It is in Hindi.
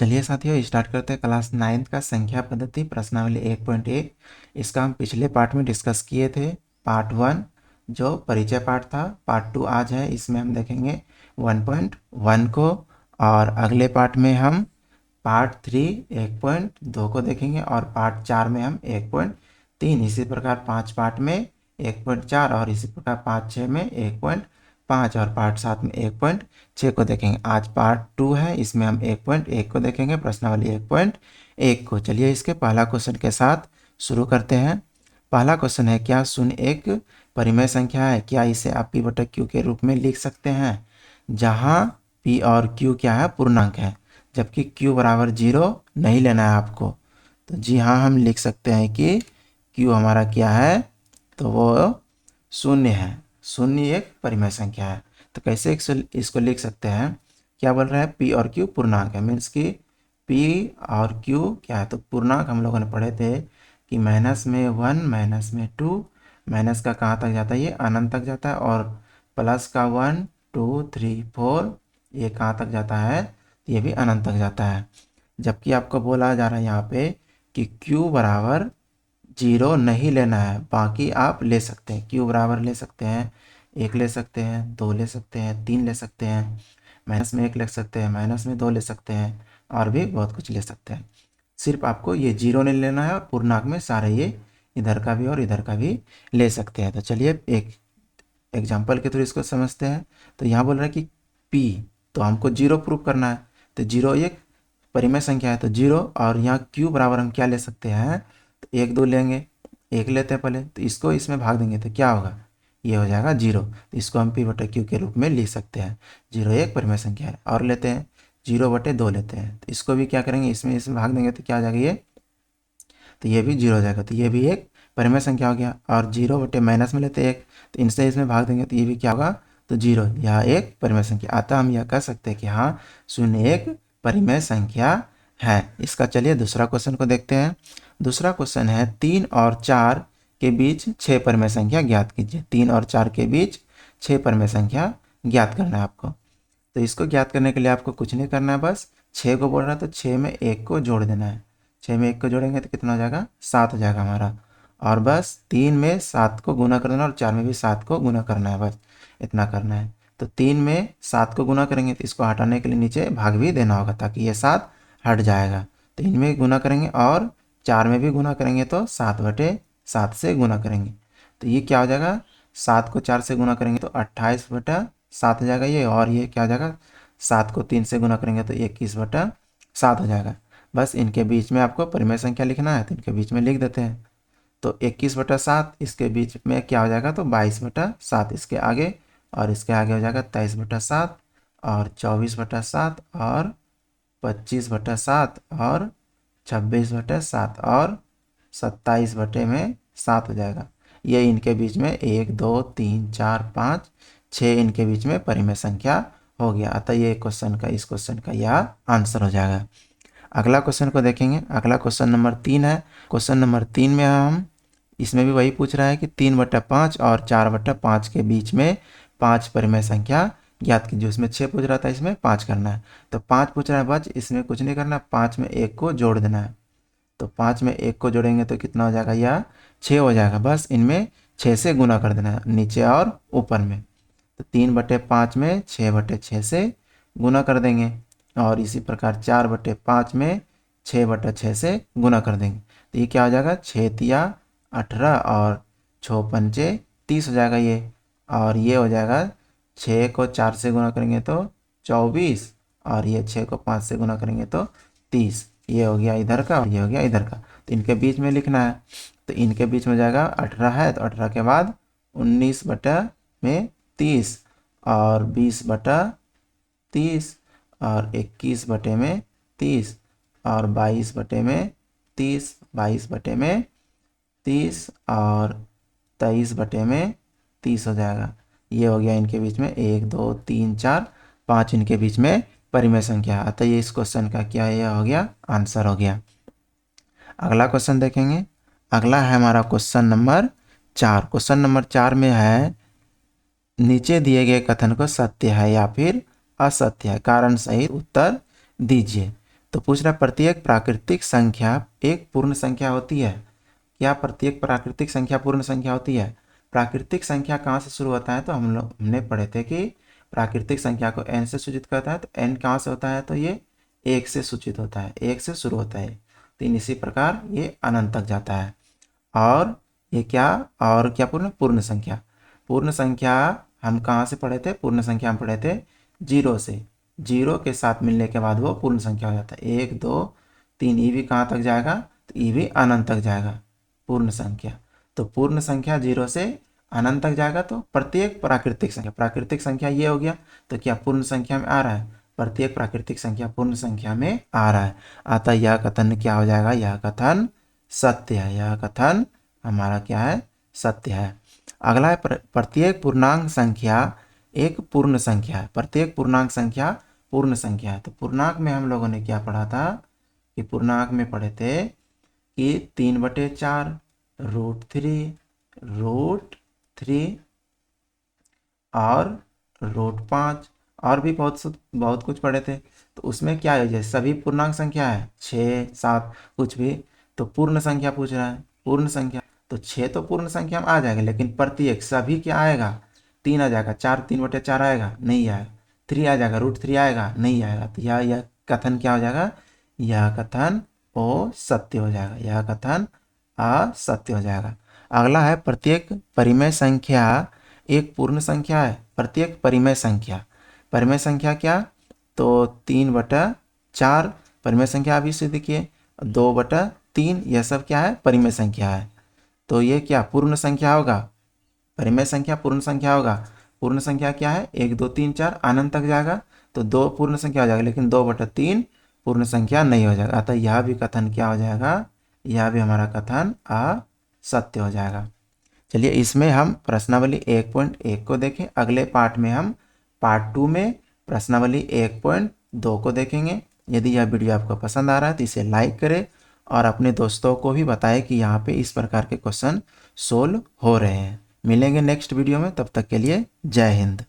चलिए साथियों, स्टार्ट करते हैं क्लास 9 का संख्या पद्धति प्रश्नावली 1.1। इसका हम पिछले पार्ट में डिस्कस किए थे। पार्ट 1 जो परिचय पार्ट था, पार्ट 2 आज है, इसमें हम देखेंगे 1.1 को, और अगले पार्ट में हम पार्ट 3 1.2 को देखेंगे, और पार्ट 4 में हम 1.3। इसी प्रकार 5 पार्ट में 1.4, और इसी प्रकार 5-6 में 1.5, और पार्ट 7 में 1.6 को देखेंगे। आज पार्ट 2 है, इसमें हम 1.1 को देखेंगे, प्रश्नावली 1.1 को। चलिए इसके पहला क्वेश्चन के साथ शुरू करते हैं। पहला क्वेश्चन है, क्या शून्य एक परिमेय संख्या है? क्या इसे आप p बटा q के रूप में लिख सकते हैं, जहां p और q क्या है, पूर्णांक है, जबकि q बराबर 0 नहीं लेना है आपको। तो जी हाँ, हम लिख सकते हैं कि q हमारा क्या है, तो वो शून्य है। शून्य एक परिमेय संख्या है। तो कैसे इसको लिख सकते हैं? क्या बोल रहे हैं? p और q पूर्णांक है, मीन्स कि p और q क्या है, तो पूर्णांक हम लोगों ने पढ़े थे कि -1 -2, माइनस का कहाँ तक जाता है, ये अनंत तक जाता है, और प्लस का 1 2 3 4 ये कहाँ तक जाता है, ये भी अनंत तक जाता है। जबकि आपको बोला जा रहा है यहाँ पे कि q बराबर 0 नहीं लेना है, बाकी आप ले सकते हैं। q बराबर ले सकते हैं, 1 ले सकते हैं, 2 ले सकते हैं, 3 ले सकते हैं, माइनस में 1 ले सकते हैं, माइनस में 2 ले सकते हैं, और भी बहुत कुछ ले सकते हैं। सिर्फ आपको ये 0 नहीं लेना है, और पूर्णांक में सारे ये इधर का भी और इधर का भी ले सकते हैं। तो चलिए एक एग्जाम्पल के थ्रू इसको समझते हैं। तो यहाँ बोल रहा है कि p, तो हमको 0 प्रूव करना है, तो 0 एक परिमेय संख्या है, तो 0, और यहाँ q बराबर हम क्या ले सकते हैं, तो 1 2 लेंगे, 1 लेते हैं पहले, तो इसको इसमें भाग देंगे तो क्या होगा, ये हो जाएगा 0। तो इसको हम p बटे q के रूप में लिख सकते हैं। 0 एक परिमेय संख्या है। और लेते हैं 0/2 लेते हैं, तो इसको भी क्या करेंगे, इसमें भाग देंगे तो क्या हो जाएगा ये, तो ये भी 0 हो जाएगा, तो ये भी एक परिमेय संख्या हो गया। और 0/- में लेते हैं 1, तो इनसे इसमें भाग देंगे तो ये भी क्या होगा, तो 0। यह एक परिमेय संख्या। अतः हम यह कह सकते हैं कि हाँ, शून्य एक परिमेय संख्या है। इसका चलिए दूसरा क्वेश्चन को देखते हैं। दूसरा क्वेश्चन है, 3 और 4 के बीच 6 परिमेय संख्या ज्ञात कीजिए। 3 और 4 के बीच 6 परिमेय संख्या ज्ञात करना है आपको। तो इसको ज्ञात करने के लिए आपको कुछ नहीं करना है, बस 6 को बोल रहा है तो 6 में 1 को जोड़ देना है। 6 में 1 को जोड़ेंगे तो कितना हो जाएगा, 7 हो जाएगा हमारा। और बस 3 में 7 को गुना कर देना, और 4 में भी 7 को गुना करना है, बस इतना करना है। तो 3 में 7 को गुना करेंगे तो इसको हटाने के लिए नीचे भाग भी देना होगा, ताकि ये 7 हट जाएगा। तो इनमें गुना करेंगे, और 4 में भी गुना करेंगे तो 7/7 से गुना करेंगे, तो ये क्या हो जाएगा, 7 को 4 से गुना करेंगे तो 28/7 हो जाएगा ये। और ये क्या हो जाएगा, 7 को 3 से गुना करेंगे तो 21/7 हो जाएगा। बस इनके बीच में आपको परिमेय संख्या लिखना है, तो इनके बीच में लिख देते हैं। तो 21/7 इसके बीच में क्या हो जाएगा, तो 22/7 इसके आगे, और इसके आगे हो जाएगा 23/7, और 24/7, और 25/7, और 26/7, और 27/7 हो जाएगा। ये इनके बीच में 1 2 3 4 5 6 इनके बीच में परिमेय संख्या हो गया। अतः ये क्वेश्चन का, इस क्वेश्चन का यह आंसर हो जाएगा। अगला क्वेश्चन को देखेंगे। अगला क्वेश्चन नंबर 3 है। क्वेश्चन नंबर 3 में हम, इसमें भी वही पूछ रहा है कि 3/5 और 4/5 के बीच में 5 परिमेय संख्या ज्ञात कीजिए। उसमें 6 पूछ रहा था, इसमें 5 करना है। तो 5 पूछ रहा है बच, इसमें कुछ नहीं करना, 5 में 1 को जोड़ देना है। तो 5 में 1 को जोड़ेंगे तो कितना हो जाएगा, यह 6 हो जाएगा। बस इनमें 6 से गुना कर देना है, नीचे और ऊपर में। तो 3/5 में 6/6 से गुना कर देंगे, और इसी प्रकार 4/5 में 6/6 से गुना कर देंगे। तो ये क्या हो जाएगा, 6 तिया 18, और 6 पंचे 30 हो जाएगा ये। और ये हो जाएगा, 6 को 4 से गुना करेंगे तो 24, और ये 6 को 5 से गुना करेंगे तो 30। ये हो गया इधर का, और ये हो गया इधर का। तो इनके बीच में लिखना है, तो इनके बीच में जाएगा 18 है, तो 18 के बाद 19/30, और 20/30, और 21/30, और 22/30, 22/30, और 23/30 हो जाएगा। ये हो गया इनके बीच में 1 2 3 4 5 इनके बीच में परिमेय संख्या। अतः ये इस क्वेश्चन का क्या, यह हो गया आंसर हो गया। अगला क्वेश्चन देखेंगे। अगला है हमारा क्वेश्चन नंबर 4। क्वेश्चन नंबर 4 में है, नीचे दिए गए कथन को सत्य है या फिर असत्य है, कारण सहित उत्तर दीजिए। तो पूछ रहा प्रत्येक प्राकृतिक संख्या एक पूर्ण संख्या होती है। क्या प्रत्येक प्राकृतिक संख्या पूर्ण संख्या होती है? प्राकृतिक संख्या कहाँ से शुरू होता है? तो हमने पढ़े थे कि प्राकृतिक संख्या को n से सूचित करता है, तो n कहाँ से होता है? तो ये 1 से सूचित होता है, 1 से शुरू होता है। तो इसी प्रकार ये अनंत तक जाता है। और ये क्या पूर्ण संख्या। पूर्ण संख्या हम कहाँ से पढ़े थे? पूर्ण संख्या हम पढ़े थे 0 से। 0 के साथ मिलने के बाद वो पूर्ण संख्या हो जाता है। 1 2 3, ये भी कहाँ तक जाएगा? तो ये भी अनंत तक जाएगा पूर्ण संख्या। तो पूर्ण संख्या 0 से अनंत तक जाएगा। तो प्रत्येक प्राकृतिक संख्या ये हो गया। तो क्या पूर्ण संख्या में आ रहा है? प्रत्येक प्राकृतिक संख्या पूर्ण संख्या में आ रहा है। अतः यह कथन क्या हो जाएगा? यह कथन सत्य है। यह कथन हमारा क्या है? सत्य है। अगला है प्रत्येक पूर्णांक संख्या एक पूर्ण संख्या है। प्रत्येक पूर्णांक संख्या पूर्ण संख्या है। तो पूर्णांक में हम लोगों ने क्या पढ़ा था कि पूर्णांक में पढ़े थे कि 3/4 √3 और √5 और भी बहुत कुछ पढ़े थे। तो उसमें क्या है? जैसे सभी पूर्णांक संख्या है 6 7 कुछ भी, तो पूर्ण संख्या पूछ रहा है। पूर्ण संख्या तो 6 तो पूर्ण संख्या में आ जाएगा, लेकिन प्रत्येक सभी क्या आएगा? 3 आ जाएगा। 4 3/4 आएगा? नहीं आएगा। 3 आ जाएगा। √3 आएगा? नहीं आएगा। तो यह कथन क्या हो जाएगा? यह कथन असत्य हो जाएगा। यह कथन असत्य हो जाएगा। अगला है प्रत्येक परिमेय संख्या एक पूर्ण संख्या है। प्रत्येक परिमेय संख्या क्या? तो 3/4 परिमेय संख्या अभी से देखिए, 2/3 यह सब क्या है? परिमेय संख्या है। तो ये क्या पूर्ण संख्या होगा? परिमेय संख्या पूर्ण संख्या होगा। पूर्ण संख्या क्या है? 1 2 3 4 अनंत तक जाएगा। तो 2 पूर्ण संख्या हो जाएगा, लेकिन 2/3 पूर्ण संख्या नहीं हो जाएगा। अतः यह भी कथन क्या हो जाएगा? यह भी हमारा कथन असत्य हो जाएगा। चलिए इसमें हम प्रश्नावली 1.1 को देखें। अगले पार्ट में हम पार्ट 2 में प्रश्नावली 1.2 को देखेंगे। यदि यह वीडियो आपको पसंद आ रहा है तो इसे लाइक करें और अपने दोस्तों को भी बताएं कि यहाँ पे इस प्रकार के क्वेश्चन सोल्व हो रहे हैं। मिलेंगे नेक्स्ट वीडियो में, तब तक के लिए जय हिंद।